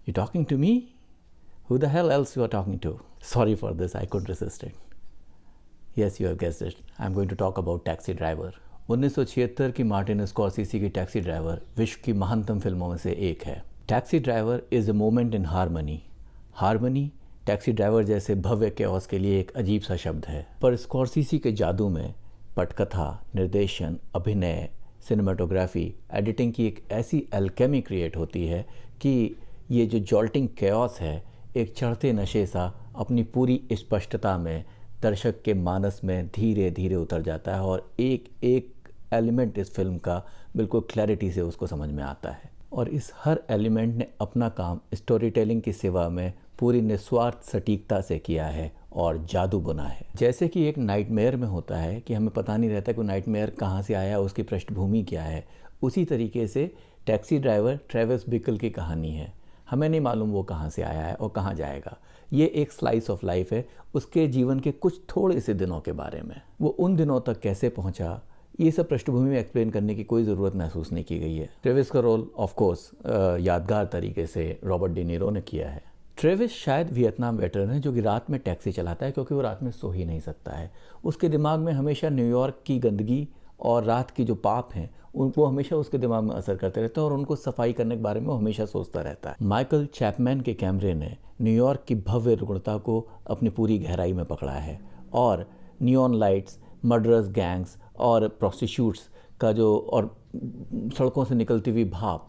You talking to me? Who the hell else you are talking to? Sorry for this, I couldn't resist it. Yes, you have guessed it. I'm going to talk about Taxi Driver. 1976 की Martin Scorsese की taxi driver विश्व की महानतम फिल्मों में से एक है। Taxi driver is a moment in harmony. Harmony taxi driver जैसे भव्य कैओस के लिए एक अजीब सा शब्द है, पर स्कॉर्सेसी के जादू में पटकथा, निर्देशन, अभिनय, सिनेमाटोग्राफी, एडिटिंग की एक ऐसी एल्केमी क्रिएट होती है कि ये जो जॉल्टिंग कैओस है एक चढ़ते नशे सा अपनी पूरी स्पष्टता में दर्शक के मानस में धीरे धीरे उतर जाता है और एक एक एलिमेंट इस फिल्म का बिल्कुल क्लैरिटी से उसको समझ में आता है। और इस हर एलिमेंट ने अपना काम स्टोरी टेलिंग की सेवा में पूरी निस्वार्थ सटीकता से किया है और जादू बुना है। जैसे कि एक नाइटमेयर में होता है कि हमें पता नहीं रहता कि नाइटमेयर कहाँ से आया, उसकी पृष्ठभूमि क्या है, उसी तरीके से टैक्सी ड्राइवर ट्रेविस बिकल की कहानी है। हमें नहीं मालूम वो कहाँ से आया है और कहाँ जाएगा। ये एक स्लाइस ऑफ लाइफ है उसके जीवन के कुछ थोड़े से दिनों के बारे में। वो उन दिनों तक कैसे पहुँचा, ये सब पृष्ठभूमि में एक्सप्लेन करने की कोई ज़रूरत महसूस नहीं की गई है। ट्रेविस का रोल ऑफ कोर्स यादगार तरीके से रॉबर्ट डी नीरो ने किया है। ट्रेविस शायद वियतनाम वेटरन है जो कि रात में टैक्सी चलाता है क्योंकि वो रात में सो ही नहीं सकता है। उसके दिमाग में हमेशा न्यूयॉर्क की गंदगी और रात की जो पाप हैं उनको हमेशा उसके दिमाग में असर करते रहते हैं और उनको सफाई करने के बारे में वो हमेशा सोचता रहता है। माइकल चैपमैन के कैमरे ने न्यूयॉर्क की भव्य रुग्णता को अपनी पूरी गहराई में पकड़ा है और नियॉन लाइट्स, मर्डरस गैंग्स और प्रोस्टिट्यूट्स का जो और सड़कों से निकलती हुई भाप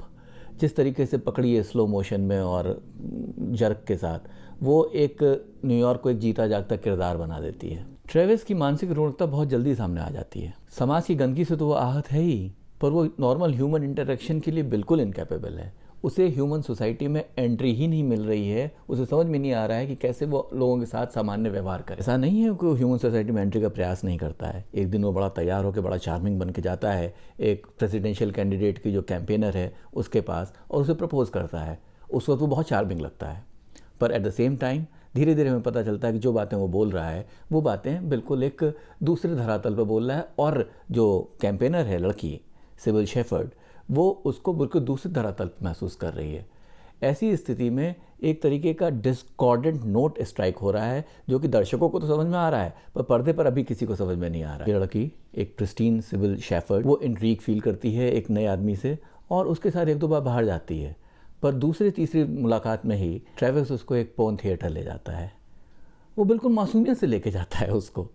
जिस तरीके से पकड़ी है स्लो मोशन में और जर्क के साथ, वो एक न्यूयॉर्क को एक जीता जागता किरदार बना देती है। ट्रेविस की मानसिक रुग्णता बहुत जल्दी सामने आ जाती है। समाज की गंदगी से तो वो आहत है ही, पर वो नॉर्मल ह्यूमन इंटरेक्शन के लिए बिल्कुल इनकैपेबल है। उसे ह्यूमन सोसाइटी में एंट्री ही नहीं मिल रही है। उसे समझ में नहीं आ रहा है कि कैसे वो लोगों के साथ सामान्य व्यवहार करे। ऐसा नहीं है कि वो ह्यूमन सोसाइटी में एंट्री का प्रयास नहीं करता है। एक दिन वो बड़ा तैयार होकर बड़ा चार्मिंग बन के जाता है एक प्रेसिडेंशियल कैंडिडेट की जो कैंपेनर है उसके पास और उसे प्रपोज करता है। उस वक्त वो बहुत चार्मिंग लगता है, पर एट द सेम टाइम धीरे धीरे हमें पता चलता है कि जो बातें वो बोल रहा है वो बातें बिल्कुल एक दूसरे धरातल पर बोल रहा है और जो कैंपेनर है लड़की सिबिल शेफर्ड वो उसको बिल्कुल दूसरे धरातल पर महसूस कर रही है। ऐसी स्थिति में एक तरीके का डिस्कॉर्डेंट नोट स्ट्राइक हो रहा है जो कि दर्शकों को तो समझ में आ रहा है पर पर्दे पर अभी किसी को समझ में नहीं आ रहा है। ये लड़की एक प्रिस्टीन सिबिल शेफर्ड वो इंट्रीग फील करती है एक नए आदमी से और उसके साथ एक दो बार बाहर जाती है, पर दूसरी तीसरी मुलाकात में ही ट्रेविस उसको एक पोर्न थिएटर ले जाता है। वो बिल्कुल मासूमियत से लेके जाता है उसको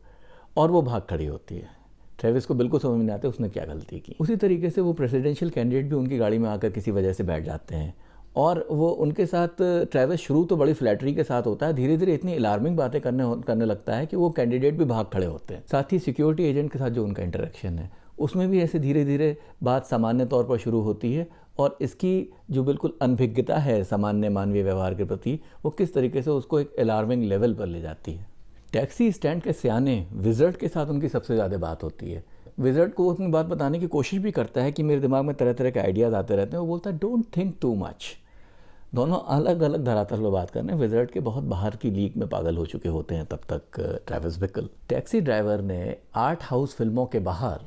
और वो भाग खड़ी होती है। ट्रेविस को बिल्कुल समझ में नहीं आता उसने क्या गलती की। उसी तरीके से वो प्रेसिडेंशियल कैंडिडेट भी उनकी गाड़ी में आकर किसी वजह से बैठ जाते हैं और वो उनके साथ ट्रेविस शुरू तो बड़ी फ्लैटरी के साथ होता है, धीरे धीरे इतनी अलार्मिंग बातें करने लगता है कि वो कैंडिडेट भी भाग खड़े होते हैं। साथ ही सिक्योरिटी एजेंट के साथ जो उनका इंटरेक्शन है उसमें भी ऐसे धीरे धीरे बात सामान्य तौर पर शुरू होती है और इसकी जो बिल्कुल अनभिज्ञता है सामान्य मानवीय व्यवहार के प्रति वो किस तरीके से उसको एक अलार्मिंग लेवल पर ले जाती है। टैक्सी स्टैंड के सियाने विजर्ड के साथ उनकी सबसे ज़्यादा बात होती है। विजर्ड को अपनी बात बताने की कोशिश भी करता है कि मेरे दिमाग में तरह तरह के आइडियाज़ आते रहते हैं। वो बोलता है डोंट थिंक टू मच। दोनों अलग अलग धरातल पर बात कर रहे हैं। विजर्ड के बहुत बाहर की लीग में पागल हो चुके होते हैं तब तक ट्रेविस बिकल। टैक्सी ड्राइवर ने आर्ट हाउस फिल्मों के बाहर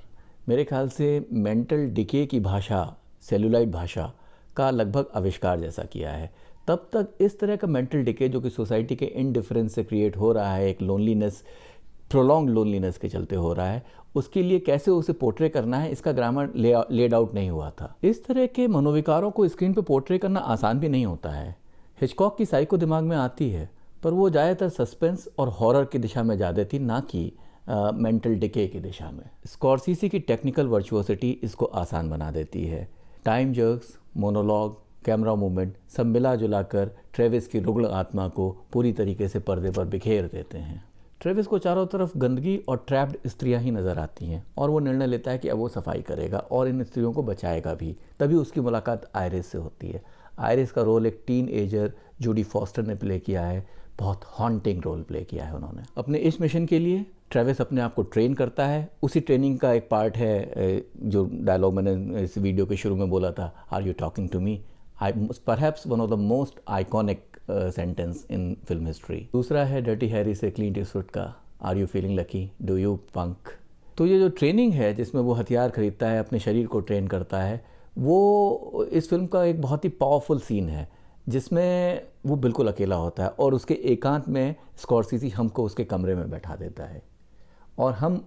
मेरे ख्याल से मेंटल डिके की भाषा, सेलुलाइड भाषा का लगभग आविष्कार जैसा किया है। तब तक इस तरह का मेंटल डिके जो कि सोसाइटी के इनडिफरेंस से क्रिएट हो रहा है, एक लोनलीनेस, प्रोलॉन्ग लोनलीनेस के चलते हो रहा है, उसके लिए कैसे उसे पोर्ट्रे करना है इसका ग्रामर लेड आउट नहीं हुआ था। इस तरह के मनोविकारों को स्क्रीन पर पोर्ट्रे करना आसान भी नहीं होता है। हिचकॉक की साइको दिमाग में आती है पर वो ज़्यादातर सस्पेंस और हॉरर की दिशा में ज़्यादा थी, ना कि मेंटल डिके की दिशा में। स्कॉर्सेसी की टेक्निकल वर्चुओसिटी इसको आसान बना देती है। Time jerks, monologue, camera movement सब मिला जुला कर ट्रेविस की रुग्ण आत्मा को पूरी तरीके से पर्दे पर बिखेर देते हैं। ट्रेविस को चारों तरफ गंदगी और ट्रैप्ड स्त्रियां ही नजर आती हैं और वो निर्णय लेता है कि अब वो सफाई करेगा और इन स्त्रियों को बचाएगा भी। तभी उसकी मुलाकात आयरिस से होती है। आयरिस का रोल एक टीन एजर जूडी फॉस्टर ने प्ले किया है। बहुत हॉन्टिंग रोल प्ले किया है उन्होंने। अपने इस मिशन के लिए ट्रेविस अपने आप को ट्रेन करता है। उसी ट्रेनिंग का एक पार्ट है जो डायलॉग मैंने इस वीडियो के शुरू में बोला था, are you talking to me, perhaps one of the most iconic sentence in film history. दूसरा है डर्टी हैरी से क्लिंट ईस्टवुड का, are you feeling lucky, do you punk. तो ये जो ट्रेनिंग है जिसमें वो हथियार खरीदता है, अपने शरीर को ट्रेन करता है, वो इस फिल्म का एक बहुत ही पावरफुल सीन है। जिसमें वो बिल्कुल अकेला होता है और उसके एकांत में स्कॉर्सेज़ी हमको उसके कमरे में बैठा देता है और हम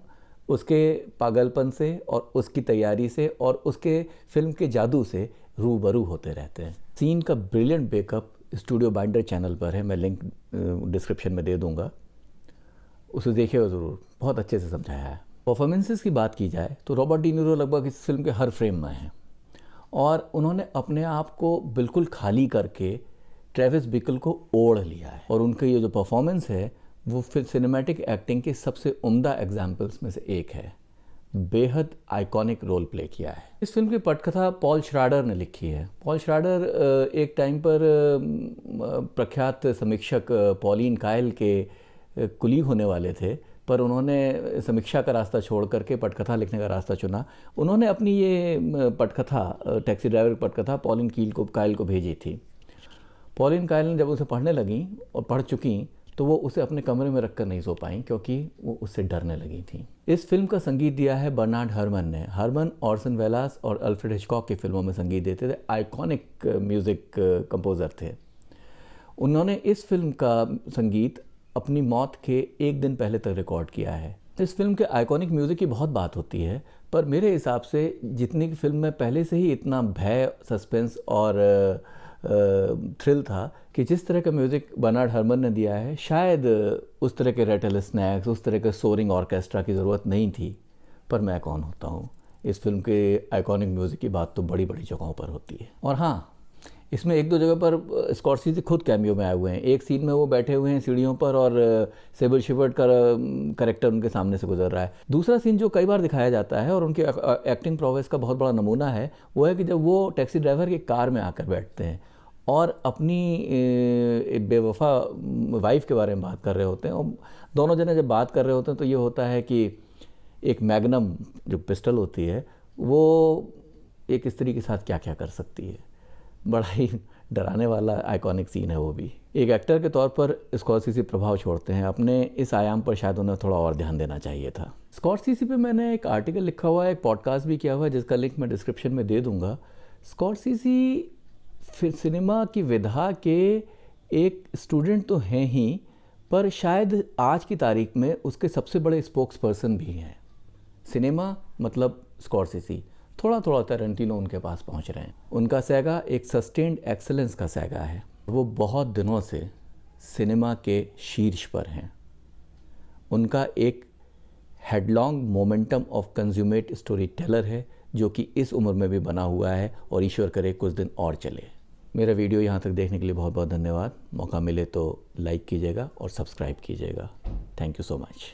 उसके पागलपन से और उसकी तैयारी से और उसके फिल्म के जादू से रूबरू होते रहते हैं। सीन का brilliant backup studio binder channel पर है, मैं लिंक डिस्क्रिप्शन में दे दूंगा, उसे देखिएगा ज़रूर, बहुत अच्छे से समझाया है। परफॉर्मेंसेस की बात की जाए तो रॉबर्ट डी नीरो लगभग इस फिल्म के हर फ्रेम में हैं और उन्होंने अपने आप को बिल्कुल खाली करके ट्रेविस बिकल को ओढ़ लिया है और उनका ये जो परफॉर्मेंस है वो फिर सिनेमैटिक एक्टिंग के सबसे उम्दा एग्जाम्पल्स में से एक है। बेहद आइकॉनिक रोल प्ले किया है। इस फिल्म की पटकथा पॉल श्राडर ने लिखी है। पॉल श्राडर एक टाइम पर प्रख्यात समीक्षक पॉलिन कायल के कुली होने वाले थे, पर उन्होंने समीक्षा का रास्ता छोड़ करके पटकथा लिखने का रास्ता चुना। उन्होंने अपनी ये पटकथा, टैक्सी ड्राइवर की पटकथा पॉलिन कायल को भेजी थी। पॉलिन कायल ने जब उसे पढ़ने लगी और पढ़ चुकी तो वो उसे अपने कमरे में रखकर नहीं सो पाई क्योंकि वो उससे डरने लगी थी। इस फिल्म का संगीत दिया है बर्नार्ड हर्मन ने। हर्मन ऑर्सन वेलास और अल्फ्रेड हिचकॉक की फिल्मों में संगीत देते थे, आइकॉनिक म्यूज़िक कंपोज़र थे। उन्होंने इस फिल्म का संगीत अपनी मौत के एक दिन पहले तक रिकॉर्ड किया है। इस फिल्म के आइकॉनिक म्यूज़िक की बहुत बात होती है, पर मेरे हिसाब से जितनी की फिल्म में पहले से ही इतना भय, सस्पेंस और थ्रिल था कि जिस तरह का म्यूज़िक बर्नार्ड हर्मन ने दिया है, शायद उस तरह के रेटल स्नैक्स, उस तरह के सोरिंग ऑर्केस्ट्रा की ज़रूरत नहीं थी। पर मैं कौन होता हूँ, इस फिल्म के आइकॉनिक म्यूज़िक की बात तो बड़ी बड़ी जगहों पर होती है। और हाँ, इसमें एक दो जगह पर स्कॉर्सेज़ी खुद कैमियो में आए हुए हैं। एक सीन में वो बैठे हुए हैं सीढ़ियों पर और सेबिल शिफर्ड का कैरेक्टर उनके सामने से गुजर रहा है। दूसरा सीन जो कई बार दिखाया जाता है और उनकी एक्टिंग प्रोवेस का बहुत बड़ा नमूना है, वो है कि जब वो टैक्सी ड्राइवर की कार में आकर बैठते हैं और अपनी बेवफा वाइफ के बारे में बात कर रहे होते हैं और दोनों जने जब बात कर रहे होते हैं तो ये होता है कि एक मैग्नम जो पिस्टल होती है वो एक स्त्री के साथ क्या क्या कर सकती है। बड़ा ही डराने वाला आइकॉनिक सीन है वो भी। एक एक्टर के तौर पर स्कॉर्सेज़ी प्रभाव छोड़ते हैं, अपने इस आयाम पर शायद उन्हें थोड़ा और ध्यान देना चाहिए था। स्कॉर्सेज़ी पे मैंने एक आर्टिकल लिखा हुआ है, एक पॉडकास्ट भी किया हुआ है जिसका लिंक मैं डिस्क्रिप्शन में दे दूंगा। स्कॉर्सेज़ी फिर सिनेमा की विधा के एक स्टूडेंट तो हैं ही, पर शायद आज की तारीख में उसके सबसे बड़े स्पोक्स पर्सन भी हैं। सिनेमा मतलब स्कॉर्सेज़ी, थोड़ा थोड़ा टैरेंटिनो उनके पास पहुंच रहे हैं। उनका सैगा एक सस्टेन्ड एक्सेलेंस का सैगा है। वो बहुत दिनों से सिनेमा के शीर्ष पर हैं। उनका एक headlong momentum of consummate storyteller है जो कि इस उम्र में भी बना हुआ है और ईश्वर करे कुछ दिन और चले। मेरा वीडियो यहाँ तक देखने के लिए बहुत बहुत धन्यवाद। मौका मिले तो लाइक कीजिएगा और सब्सक्राइब कीजिएगा। Thank you so much.